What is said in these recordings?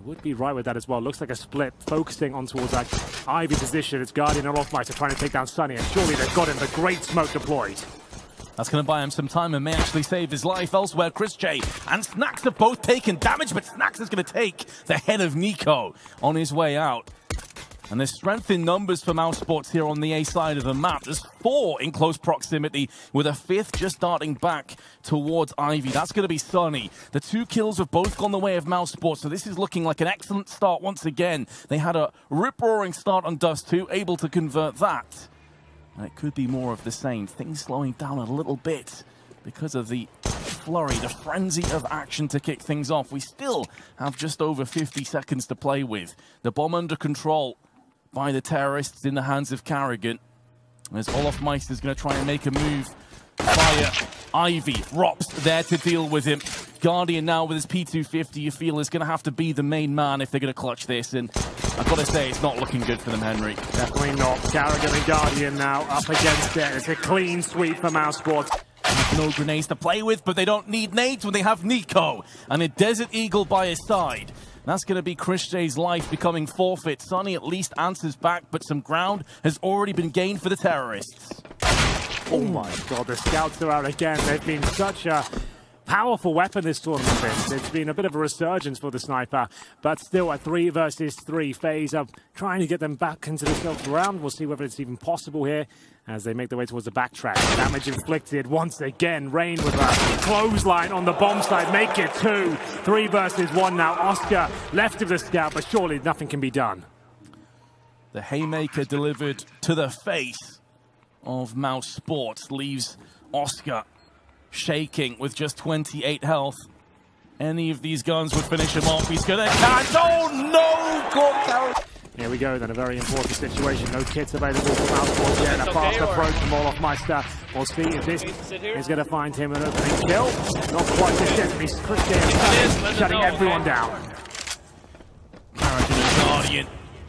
would be right with that as well. Looks like a split, focusing on towards that Ivy position. It's Guardian and Offmeister trying to take down Sunny, and surely they've got him. The great smoke deployed. That's going to buy him some time and may actually save his life. Elsewhere, Chris J and Snacks have both taken damage, but Snacks is going to take the head of Nico on his way out. And there's strength in numbers for Mousesports here on the A side of the map. There's 4 in close proximity, with a 5th just starting back towards Ivy. That's going to be Sunny. The 2 kills have both gone the way of Mousesports, so this is looking like an excellent start once again. They had a rip-roaring start on Dust 2, able to convert that. And it could be more of the same. Things slowing down a little bit because of the flurry, the frenzy of action to kick things off. We still have just over 50 seconds to play with. The bomb under control by the terrorists in the hands of Carrigan. As Olaf Meister's going to try and make a move via Ivy. Rops there to deal with him. Guardian now with his P250, you feel, is going to have to be the main man if they're going to clutch this. And I've got to say, it's not looking good for them, Henry. Definitely not. Carrigan and Guardian now up against it. It's a clean sweep for Mousesports. No grenades to play with, but they don't need nades when they have Nico and a Desert Eagle by his side. That's going to be Chris J's life becoming forfeit. Sunny at least answers back, but some ground has already been gained for the terrorists. Oh my god, the scouts are out again. They've been such a powerful weapon this tournament. It's been a bit of a resurgence for the sniper, but still a 3 versus 3 phase of trying to get them back into the stealth round. We'll see whether it's even possible here as they make their way towards the backtrack. Damage inflicted once again. Rain with a clothesline on the bomb side. Make it 2. 3 versus 1 now. Oscar left of the scout, but surely nothing can be done. The haymaker delivered to the face of Mousesports leaves Oscar shaking with just 28 health. Any of these guns would finish him off. He's gonna catch. Oh no! Caught. Here we go, then a very important situation. No kits available for Mousesports yet. A fast approach from Olaf Meister. We'll see if this is going to find him an opening kill. Not quite just yet. He's shutting everyone down. Carrigan and Guardian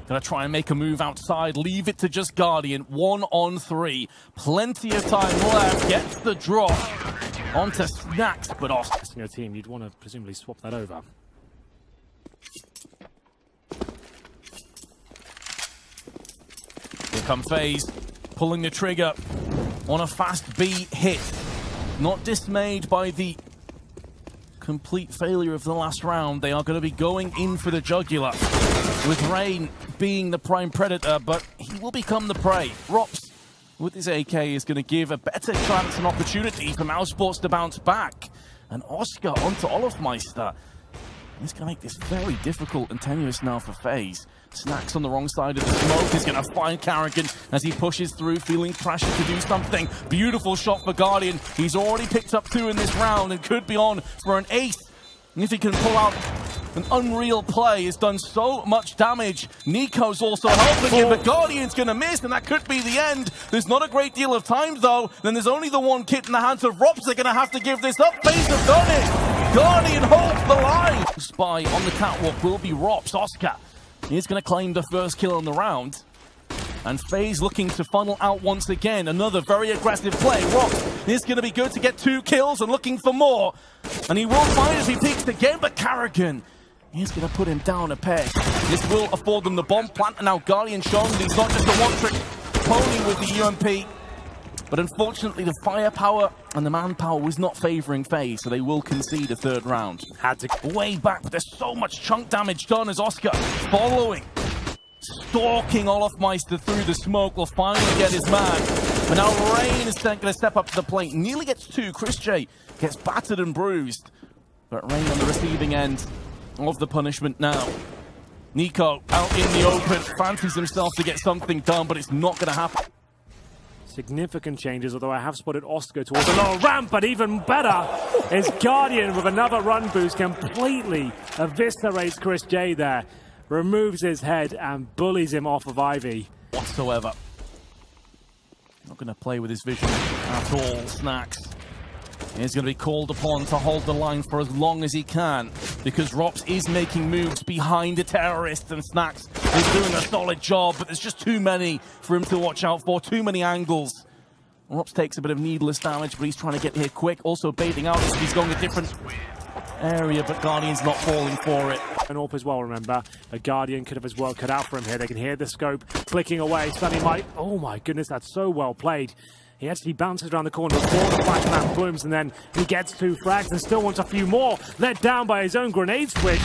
gonna try and make a move outside. Leave it to just Guardian. 1 on 3. Plenty of time left. Gets the drop onto Snacks, but Oscar. Your team, you'd want to presumably swap that over. Here come Faze, pulling the trigger on a fast B hit. Not dismayed by the complete failure of the last round. They are going to be going in for the jugular, with Rain being the prime predator, but he will become the prey. Rops, with his AK, is going to give a better chance and opportunity for Mousesports to bounce back. And Oscar onto Olafmeister. It's going to make this very difficult and tenuous now for Faze. Snacks on the wrong side of the smoke is going to find Carrigan as he pushes through, feeling pressure to do something. Beautiful shot for Guardian. He's already picked up 2 in this round and could be on for an ace. And if he can pull out an unreal play, has done so much damage. Nico's also helping him, but Guardian's going to miss, and that could be the end. There's not a great deal of time, though. Then there's only the 1 kit in the hands of Rops. They're going to have to give this up. Faze have done it. Guardian holds the line. Spy on the catwalk will be Rops. Oscar is going to claim the first kill on the round. And Faze looking to funnel out once again. Another very aggressive play. Rops is going to be good to get 2 kills and looking for more. And he will find if he peeks again, but Carrigan is going to put him down a peg. This will afford them the bomb plant, and now Guardian showing that he's not just a one-trick pony with the UMP. But unfortunately, the firepower and the manpower was not favoring Faze, so they will concede a 3rd round. Had to way back, but there's so much chunk damage done as Oscar following, stalking Olafmeister through the smoke, will finally get his man. But now Rain is going to step up to the plate. Nearly gets 2. Chris J gets battered and bruised. But Rain on the receiving end of the punishment now. Nico out in the open, fancies himself to get something done, but it's not going to happen. Significant changes, although I have spotted Oscar towards the lower ramp, but even better is Guardian with another run boost, completely eviscerates Chris J there, removes his head and bullies him off of Ivy. Whatsoever. Not going to play with his vision at all. Snacks is going to be called upon to hold the line for as long as he can, because Rops is making moves behind the terrorist, and Snacks is doing a solid job, but there's just too many for him to watch out for, too many angles. Rops takes a bit of needless damage, but he's trying to get here quick, also baiting out as he's going a different area, but Guardian's not falling for it. And AWP as well, remember. A Guardian could have his work cut out for him here. They can hear the scope clicking away. Sunny might... Oh my goodness, that's so well played. He actually bounces around the corner before the flashbang blooms, and then he gets 2 frags and still wants a few more. Let down by his own grenade switch.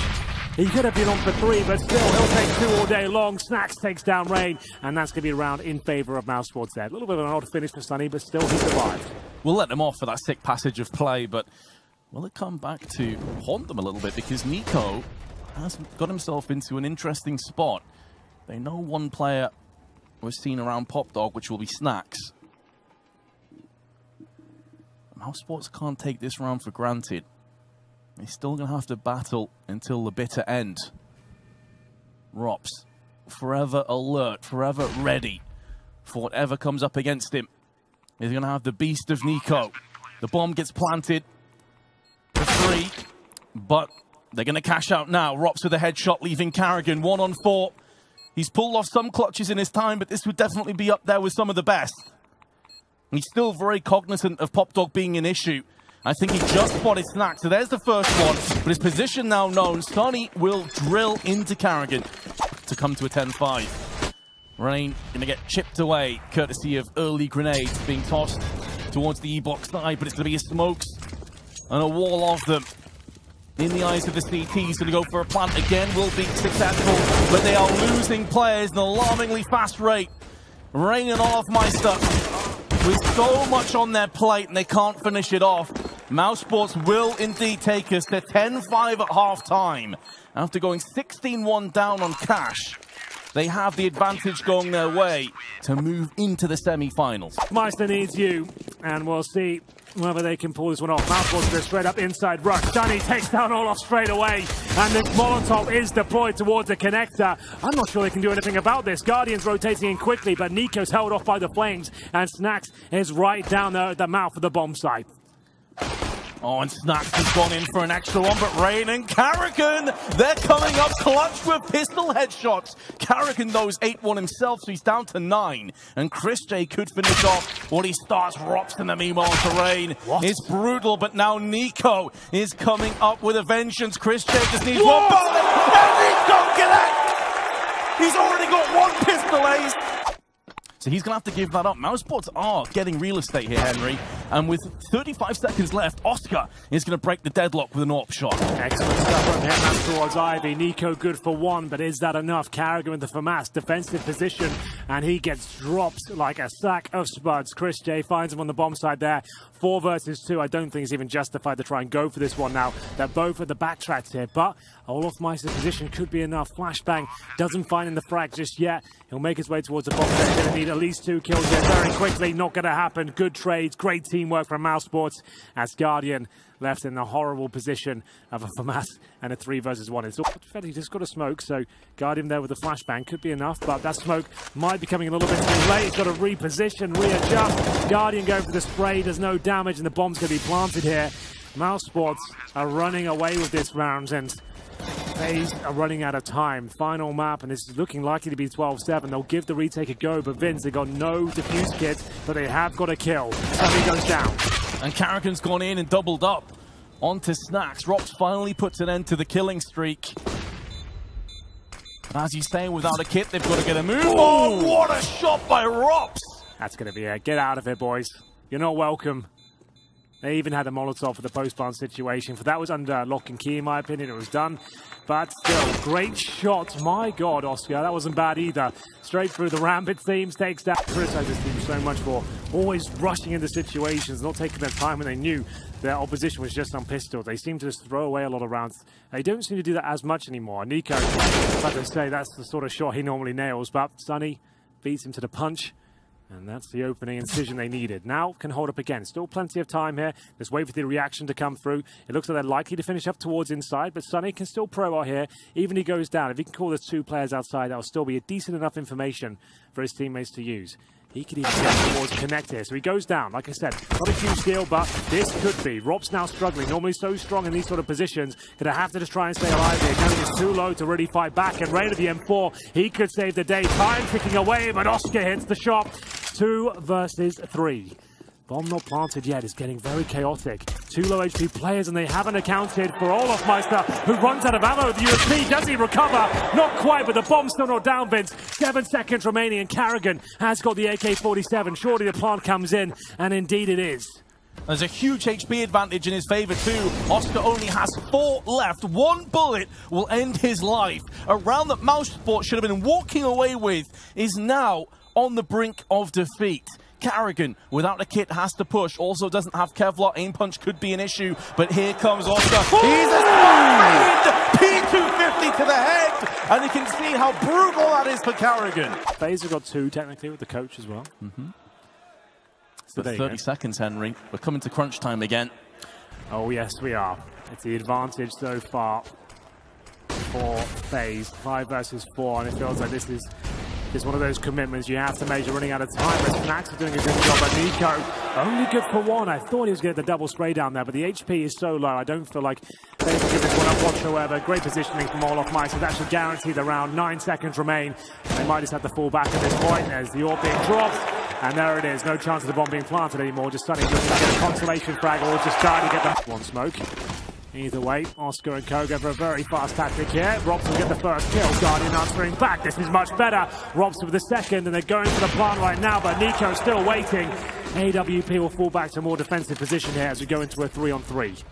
He could have been on for 3, but still, he'll take 2 all day long. Snax takes down Rain, and that's going to be a round in favor of Mousesports there. A little bit of an odd finish for Sunny, but still he survived. We'll let them off for that sick passage of play, but will it come back to haunt them a little bit? Because Nico has got himself into an interesting spot. They know one player was seen around Popdog, which will be Snax. Mousesports can't take this round for granted. He's still going to have to battle until the bitter end. Rops, forever alert, forever ready for whatever comes up against him. He's going to have the beast of Nico. The bomb gets planted for 3, but they're going to cash out now. Rops with a headshot, leaving Carrigan 1 on 4. He's pulled off some clutches in his time, but this would definitely be up there with some of the best. He's still very cognizant of Popdog being an issue. I think he just spotted Snack, so there's the first one. But his position now known. Sonny will drill into Carrigan to come to a 10-5. Rain going to get chipped away, courtesy of early grenades being tossed towards the E-block side, but it's going to be a smokes and a wall of them. In the eyes of the CT, he's going to go for a plant again, will be successful, but they are losing players at an alarmingly fast rate. Rain and Olofmeister with so much on their plate, and they can't finish it off. Mousesports will indeed take us to 10-5 at half-time. After going 16-1 down on cash, they have the advantage going their way to move into the semi-finals. Meister needs you, and we'll see whether they can pull this one off. Mousesports go straight up inside rush. Dunny takes down Olof straight away, and this Molotov is deployed towards the connector. I'm not sure they can do anything about this. Guardian's rotating in quickly, but Nico's held off by the flames, and Snax is right down there at the mouth of the bomb site. Oh, and Snax has gone in for an extra one, but Rain and Carrigan, they're coming up clutch with pistol headshots. Carrigan knows 8-1 himself, so he's down to 9. And Chris J could finish off what he starts. Rops in the meanwhile to Rain. What? It's brutal, but now Nico is coming up with a vengeance. Chris J just needs one bullet, and Nico connect! He's already got 1 pistol ace. So he's going to have to give that up. Mousesports are getting real estate here, Henry. And with 35 seconds left, Oscar is going to break the deadlock with an AWP shot. Excellent stuff from him towards Ivy. Nico good for 1, but is that enough? Carrigan with the FAMAS defensive position, and he gets dropped like a sack of spuds. Chris J finds him on the bomb side there. 4 versus 2. I don't think it's even justified to try and go for this one now. They're both at the backtracks here, but Olofmeister's position could be enough. Flashbang doesn't find in the frag just yet. He'll make his way towards the bomb. They're going to need at least 2 kills here very quickly. Not going to happen. Good trades, great teamwork from Mousesports as Guardian left in the horrible position of a FAMAS and a 3 versus 1. It's all he just got a smoke, so Guardian there with the flashbang could be enough, but that smoke might be coming a little bit too late. He's got to reposition, readjust. Guardian going for the spray, there's no damage, and the bomb's going to be planted here. Mousesports are running away with this round, and Faze are running out of time. Final map, and this is looking likely to be 12-7. They'll give the retake a go, but Vince, they've got no defuse kits, but they have got a kill. Somebody goes down. And Carrigan's gone in and doubled up onto Snax. Rops finally puts an end to the killing streak. As you say, without a kit, they've got to get a move. Oh, what a shot by Rops! That's going to be it. Get out of it, boys. You're not welcome. They even had a Molotov for the post-plant situation. But that was under lock and key, in my opinion. It was done. But still, great shot. My God, Oscar, that wasn't bad either. Straight through the ramp, it seems. Takes down. Criticize this team so much for always rushing into situations, not taking their time when they knew their opposition was just on pistols. They seem to just throw away a lot of rounds. They don't seem to do that as much anymore. Nico, like I say, that's the sort of shot he normally nails. But Sunny beats him to the punch. And that's the opening incision they needed. Now can hold up again. Still plenty of time here. Just wait for the reaction to come through. It looks like they're likely to finish up towards inside, but Sunny can still pro out here. Even if he goes down, if he can call the 2 players outside, that'll still be a decent enough information for his teammates to use. He could even get towards connect here. So he goes down. Like I said, not a huge deal, but this could be. Rob's now struggling. Normally so strong in these sort of positions. Gonna have to just try and stay alive here. Going is too low to really fight back. And Rain of the M4, he could save the day. Time ticking away, but Oscar hits the shot. 2 versus 3. Bomb not planted yet. It's getting very chaotic. 2 low HP players, and they haven't accounted for Olaf Meister, who runs out of ammo with the USP. Does he recover? Not quite, but the bomb's still not down, Vince. 7 seconds remaining, and Carrigan has got the AK-47. Surely the plant comes in, and indeed it is. There's a huge HP advantage in his favor too. Oscar only has 4 left. 1 bullet will end his life. A round that Mousesports should have been walking away with is now on the brink of defeat. Carrigan, without a kit, has to push. Also doesn't have Kevlar. Aim punch could be an issue, but here comes Oscar. He's a P250 to the head, and you can see how brutal that is for Carrigan. Faze have got 2 technically with the coach as well. So 30 seconds, Henry. We're coming to crunch time again. Oh yes, we are. It's the advantage so far for Faze. 5 versus 4, and it feels like this is one of those commitments you have to make. You're running out of time. But Snacks are doing a good job, but Nico only good for 1. I thought he was getting the double spray down there, but the HP is so low. I don't feel like they can give this one up whatsoever. Great positioning from Olaf Meister. That should guarantee the round. 9 seconds remain. They might just have to fall back at this point as the AWP being dropped. And there it is. No chance of the bomb being planted anymore. Just starting to get a consolation frag or just trying to get that one smoke. Either way, Oscar and Co go for a very fast tactic here. Robson will get the first kill. Guardian answering back. This is much better. Robson with the second, and they're going for the plant right now, but Nico's still waiting. AWP will fall back to a more defensive position here as we go into a 3-on-3.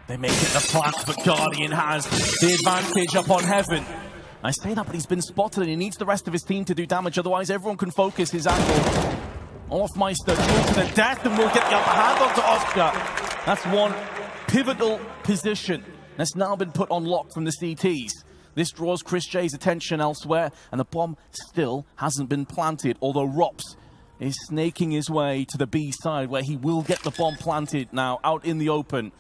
They make it the plant, but Guardian has the advantage up on Heaven. I say that, but he's been spotted, and he needs the rest of his team to do damage. Otherwise, everyone can focus his angle. Olaf Meister duel to the death, and will get the upper hand onto Oscar. That's one pivotal position that's now been put on lock from the CTs. This draws Chris J's attention elsewhere, and the bomb still hasn't been planted, although Rops is snaking his way to the B side, where he will get the bomb planted now out in the open.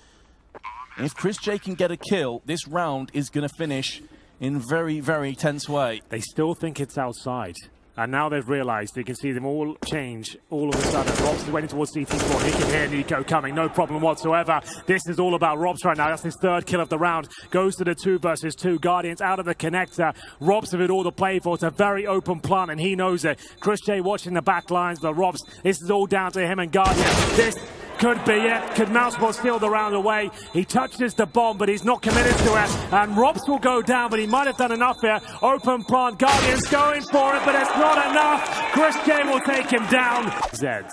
If Chris J can get a kill, this round is going to finish in very, very tense way. They still think it's outside. And now they've realised, you can see them all change all of a sudden. Robs is waiting towards CT spot. He can hear Nico coming, no problem whatsoever. This is all about Robs right now. That's his 3rd kill of the round. Goes to the 2 versus 2. Guardians out of the connector. Robs have it all to play for. It's a very open plant, and he knows it. Chris J watching the back lines, but Robs, this is all down to him and Guardian. This could be it. Could Mousesports steal the round away? He touches the bomb, but he's not committed to it. And Robs will go down, but he might have done enough here. Open plant. Guardian's going for it, but it's not enough. Chris J will take him down. Zeds,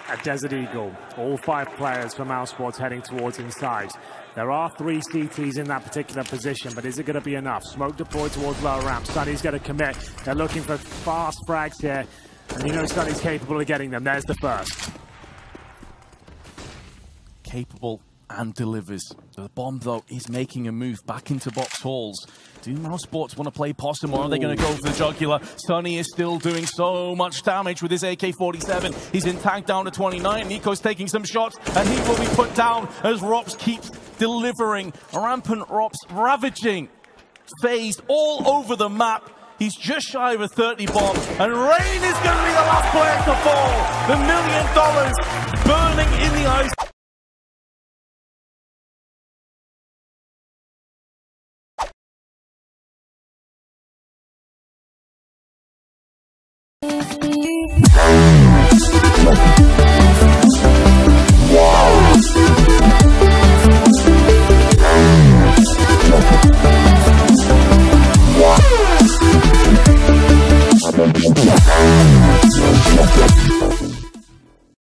a Desert Eagle. All 5 players from Mousesports heading towards inside. There are 3 CTs in that particular position, but is it going to be enough? Smoke deployed towards lower ramp. Sunny's going to commit. They're looking for fast frags here, and you know Sunny's capable of getting them. There's the first. Capable and delivers. The bomb, though, is making a move back into box halls. Do Mousesports want to play possum, or are they going to go for the jugular? Sunny is still doing so much damage with his AK-47. He's in tag down to 29. Nico's taking some shots, and he will be put down as Rops keeps delivering. Rampant Rops ravaging Faze all over the map. He's just shy of a 30 bomb, and Rain is going to be the last player to fall. The $1 million burning in the ice.